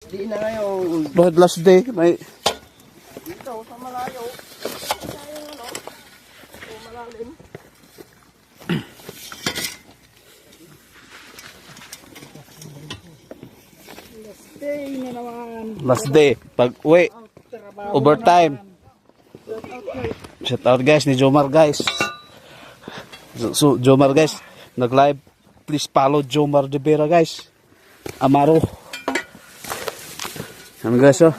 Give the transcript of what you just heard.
Di na ngayon. But last day, may... Dito, sa malayo. Sayang ano. O malalim. Stay na naman. Last day, pag uwi, Trabaho overtime. Shout out guys ni Jomar guys. So Jomar guys, nag-live. Please follow Jomar De Vera guys. Amaro. Ano guys oh?